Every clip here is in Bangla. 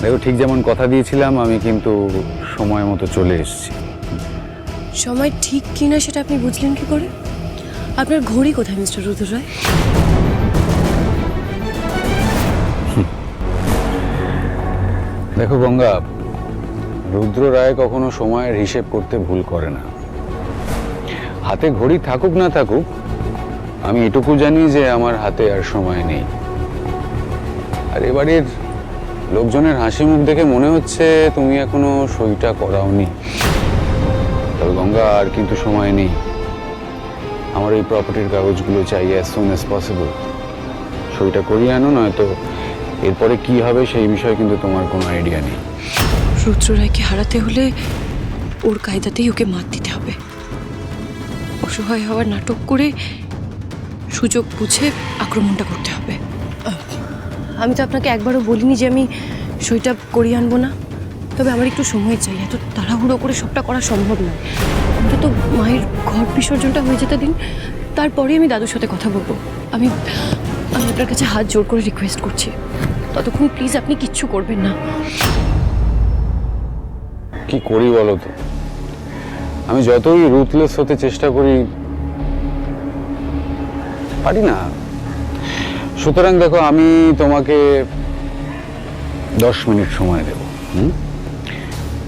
দেখো, ঠিক যেমন কথা দিয়েছিলাম আমি কিন্তু সময় মতো চলে এসেছি। সময় ঠিক কিনা সেটা আপনি বুঝলেন কি করে? আপনার ঘড়ি কোথায় মিস্টার রুদ্র রায়? দেখো গঙ্গা, রুদ্র রায় কখনো সময়ের হিসেব করতে ভুল করে না। হাতে ঘড়ি থাকুক না থাকুক, আমি এটুকু জানি যে আমার হাতে আর সময় নেই। আর এবারের লোকজনের হাসি মুখ দেখে মনে হচ্ছে তুমি এখনো সইটা করাওনি। তবে গঙ্গা, আর কিন্তু সময় নেই। আমার এই প্রপার্টির কাগজগুলো চাই অ্যাজ সুন অ্যাজ পসিবল। সইটা করিয়ে আনো, নয়তো এরপরে কি হবে সেই বিষয়ে কিন্তু তোমার কোনো আইডিয়া নেই। রুদ্র রায়কে হারাতে হলে ওর কায়দাতেই ওকে মাত দিতে হবে। অসহায় হওয়ার নাটক করে সুযোগ বুঝে আক্রমণটা করতে হবে। আমি তো আপনাকে একবারও বলিনি যে আমি সইটা করিয়ে আনবো না। তবে আমার একটু সময় চাই, এত তাড়াহুড়ো করে সবটা করা সম্ভব নয়। অন্তত মায়ের ঘর বিসর্জনটা হয়ে যেতে দিন, তারপরে আমি দাদুর সাথে কথা বলবো। আমি আপনার কাছে হাত জোর করে রিকোয়েস্ট করছি, ততক্ষণ প্লিজ আপনি কিচ্ছু করবেন না। কি করি বলো তো? আমি যতই রুথলেস হতে চেষ্টা করি, পারি না। সুতরাং দেখো, আমি তোমাকে 10 মিনিট সময় দেব।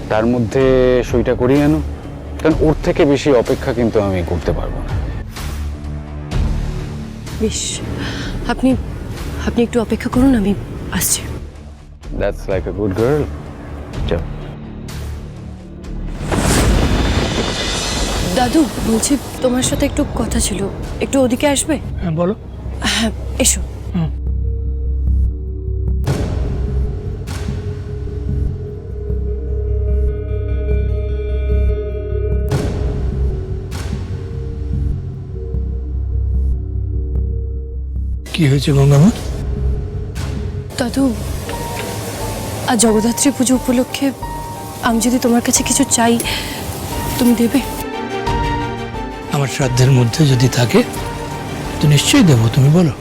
তার মধ্যে সইটা করিয়ে আনো, কারণ ওর থেকে বেশি অপেক্ষা কিন্তু আমি করতে পারবো না। বেশ, আপনি আপনি একটু অপেক্ষা করুন, আমি আসছি। That's like a good girl. চল। দাদু, বলছি তোমার সাথে একটু কথা ছিল, একটু ওদিকে আসবে? হ্যাঁ বলো। হ্যাঁ, এসো। কি হয়েছে গঙ্গামা? দাদু, আজ জগদ্ধাত্রী পুজো উপলক্ষে আমি যদি তোমার কাছে কিছু চাই, তুমি দেবে? আমার শ্রাদ্ধের মধ্যে যদি থাকে তো নিশ্চয়ই দেবো, তুমি বলো।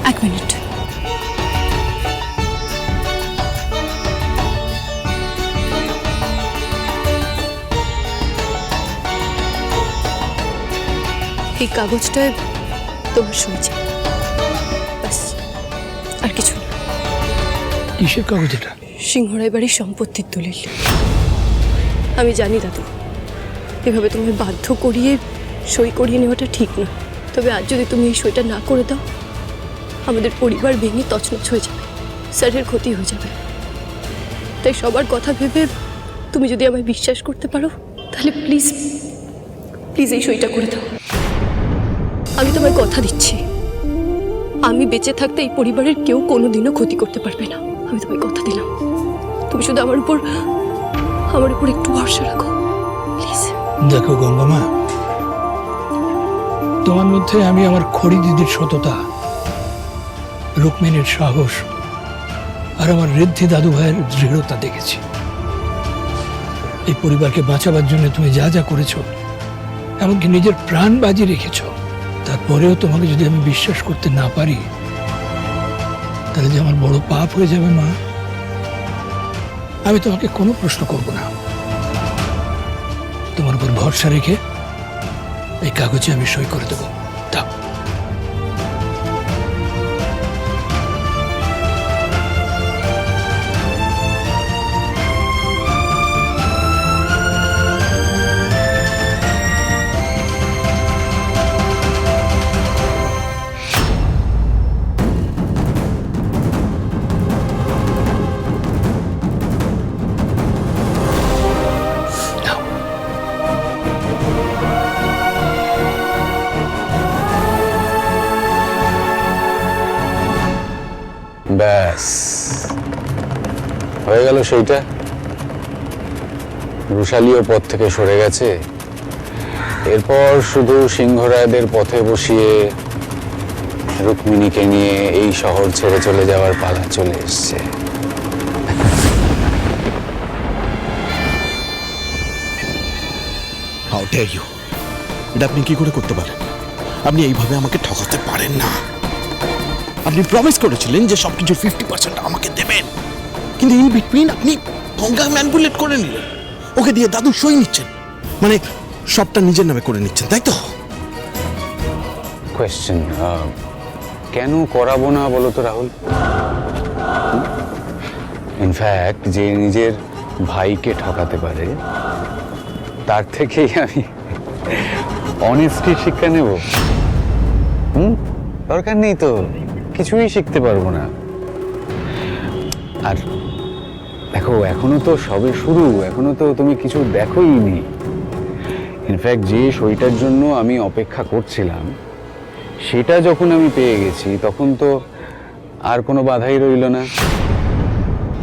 1 মিনিট। এই কাগজটায় তোমার সই চাই, ব্যাস, আর কিছু না। কিসের কাগজ এটা? সিংহরাই বাড়ির সম্পত্তির দলিল। আমি জানি দাদু, এভাবে তোমায় বাধ্য করিয়ে সই করিয়ে নেওয়াটা ঠিক না। তবে আজ যদি তুমি এই সইটা না করে দাও, আমাদের পরিবার ভেঙে তছনছ হয়ে যাবে, স্যারের ক্ষতি হয়ে যাবে। তাই সবার কথা ভেবে তুমি যদি আমায় বিশ্বাস করতে পারো, তাহলে প্লিজ প্লিজ এই সইটা করে দাও। আমি তোমায় কথা দিচ্ছি, আমি বেঁচে থাকতে এই পরিবারের কেউ কোনোদিনও ক্ষতি করতে পারবে না। আমি তোমায় কথা দিলাম, তুমি শুধু আমার উপর একটু ভরসা রাখো, প্লিজ। দেখো গঙ্গামা, তোমার মধ্যে আমি আমার খড়ি দিদির সততা, রুক্মিণীর সাহস আর আমার ঋদ্ধি দাদু ভাইয়ের দৃঢ়তা দেখেছি। এই পরিবারকে বাঁচাবার জন্য তুমি যা যা করেছো, এমনকি নিজের প্রাণ বাজি রেখেছো, তারপরেও তোমাকে যদি আমি বিশ্বাস করতে না পারি, তাহলে যে আমার বড় পাপ হয়ে যাবে মা। আমি তোমাকে কোনো প্রশ্ন করব না, তোমার উপর ভরসা রেখে এই কাগজে আমি সই করে দেবো। দাও। ব্যাস, হয়ে গেল সেইটা। রুশালীও পথ থেকে সরে গেছে। এরপর শুধু সিংহরায়দের পথে বসিয়ে রুক্মিণীকে নিয়ে এই শহর ছেড়ে চলে যাওয়ার পালা চলে এসছে। How dare you! এটা আপনি কি করে করতে পারেন? আপনি এইভাবে আমাকে ঠকাতে পারেন না। আপনি প্রমিস করেছিলেন যে সবকিছু 50% আমাকে দেবেন, কিন্তু ইন বিটুইন আপনি গঙ্গা ম্যানিপুলেট করে নিলেন, ওকে দিয়ে দাদু সই নিচ্ছেন, মানে সবটা নিজের নামে করে নিচ্ছেন, তাই তো? কোয়েশ্চেন, কেন করাবো না বলো তো রাহুল? ইনফ্যাক্ট যে নিজের ভাইকে ঠকাতে পারে তার থেকেই আমি অনেস্টির শিক্ষা নেব। দরকার নেই তো, কিছুই শিখতে পারবো না। আর দেখো, এখনো তো সবে শুরু, এখনো তো তুমি কিছু দেখোই নি। ইনফ্যাক্ট যে সইটার জন্য আমি অপেক্ষা করছিলাম সেটা যখন আমি পেয়ে গেছি তখন তো আর কোনো বাধাই রইল না।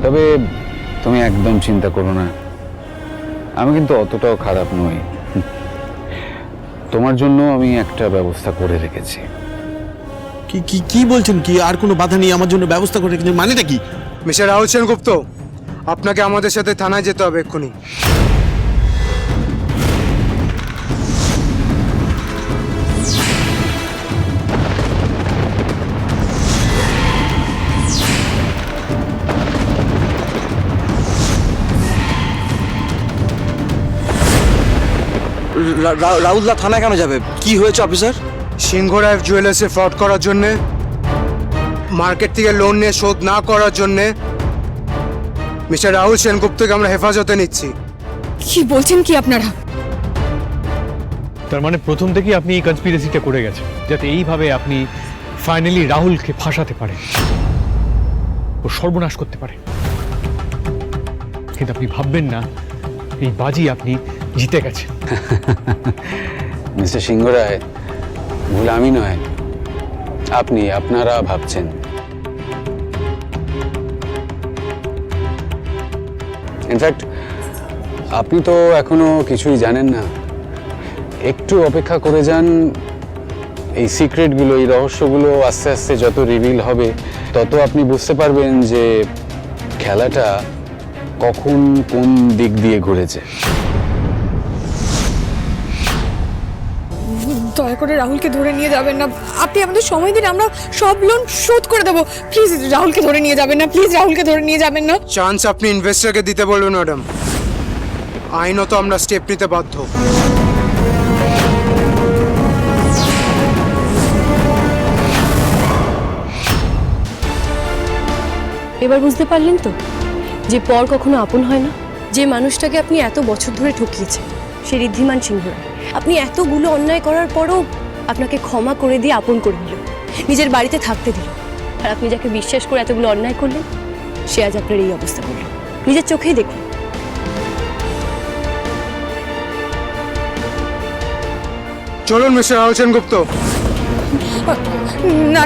তবে তুমি একদম চিন্তা করো না, আমি কিন্তু অতটাও খারাপ নই। তোমার জন্য আমি একটা ব্যবস্থা করে রেখেছি। কি কি কি বলছেন? কি আর কোনো বাধা নেই আমার জন্য ব্যবস্থা করে রেখেছেন, মানেটা কি? মিস্টার রাহুল সেনগুপ্ত, আপনাকে আমাদের সাথে থানায় যেতে হবে এক্ষুনি। রাহুলদা থানায় কেন যাবে? কি হয়েছে অফিসার? সিংহরায় জুয়েলার্সে ফ্রড করার জন্যে, মার্কেট থেকে লোন নিয়ে শোধ না করার জন্যে মিস্টার রাহুল সেনগুপ্তকে আমরা হেফাজতে নিচ্ছি। কি বলছেন কি আপনারা? তার মানে প্রথম থেকেই আপনি এই কনস্পিরেসিটা করে গেছেন যাতে এইভাবে আপনি ফাইনালি রাহুলকে ফাঁসাতে পারেন, ও সর্বনাশ করতে পারে। কিন্তু আপনি ভাববেন না এই বাজি আপনি জিতে গেছেন। মিস্টার সিংহ রায়, ভুল আমি নয়, আপনারা ভাবছেন। ইনফ্যাক্ট আপনি তো এখনো কিছুই জানেন না। একটু অপেক্ষা করে যান, এই সিক্রেটগুলো, এই রহস্যগুলো আস্তে আস্তে যত রিভিল হবে তত আপনি বুঝতে পারবেন যে খেলাটা কখন কোন দিক দিয়ে ঘুরেছে। দয়া করে রাহুলকে ধরে নিয়ে যাবেন না, আপনি আমাদের সময় দিন, আমরা সব লোন শোধ করে দেবো। প্লিজ রাহুলকে ধরে নিয়ে যাবেন না, প্লিজ রাহুলকে ধরে নিয়ে যাবেন না। চান্স আপনি ইনভেস্টরকে দিতে বলবেন ম্যাডাম, আইনত আমরা স্টেপ নিতে বাধ্য। এবার বুঝতে পারলেন তো যে পর কখনো আপন হয় না। যে মানুষটাকে আপনি এত বছর ধরে ঠকিয়েছেন সে ঋদ্ধিমান সিংহ রায়। আপনি এতগুলো অন্যায় করার পরও আপনাকে ক্ষমা করে দিয়ে আপন করে নিল, নিজের বাড়িতে থাকতে দিল। আর আপনি যাকে বিশ্বাস করে এতগুলো অন্যায় করলেন সে আজ আপনার এই অবস্থা করল। নিজের চোখেই দেখুন। চলুন মিস্টার রাহুল সেনগুপ্ত। না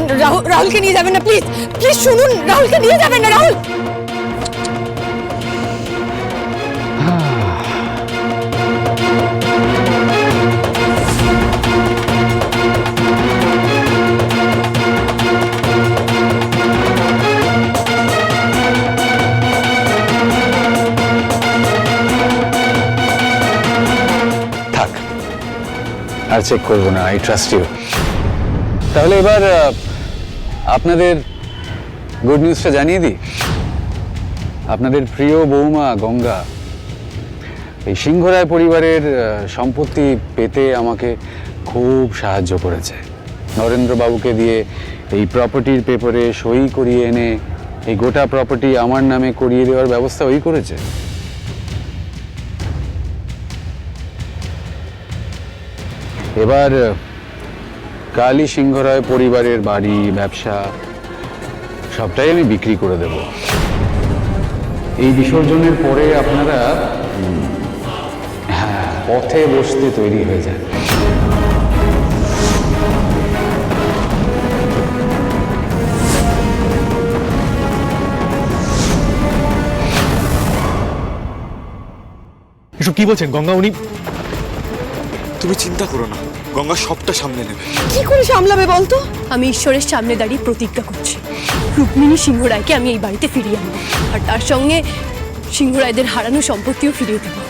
রাহুলকে নিয়ে যাবেন না, প্লিজ প্লিজ শুনুন, রাহুলকে নিয়ে যাবেন না। রাহুল, থাক, আর চেক করবো না, আই ট্রাস্ট ইউ। তাহলে এবার আপনাদের গুড নিউজটা জানিয়ে দিই। আপনাদের প্রিয় বৌমা গঙ্গা এই সিংহরায় পরিবারের সম্পত্তি পেতে আমাকে খুব সাহায্য করেছে। নরেন্দ্রবাবুকে দিয়ে এই প্রপার্টির পেপারে সই করিয়ে এনে এই গোটা প্রপার্টি আমার নামে করিয়ে দেওয়ার ব্যবস্থা ওই করেছে। এবার কালী সিংহরায় পরিবারের বাড়ি, ব্যবসা সবটাই আমি বিক্রি করে দেব। এই বিসর্জনের পরে আপনারা পথে বসতে তৈরি হয়ে যান। এসব কি বলছেন গঙ্গা? উনি তুমি চিন্তা করো না, গঙ্গা সবটা সামনে নেবে। কি করে সামলাবে বলতো? আমি ঈশ্বরের সামনে দাঁড়িয়ে প্রতিজ্ঞা করছি রুক্মিণী সিংহ রায়কে আমি এই বাড়িতে ফিরিয়ে আনবো, আর তার সঙ্গে সিংহ রায়দের হারানো সম্পত্তিও ফিরিয়ে দেবো।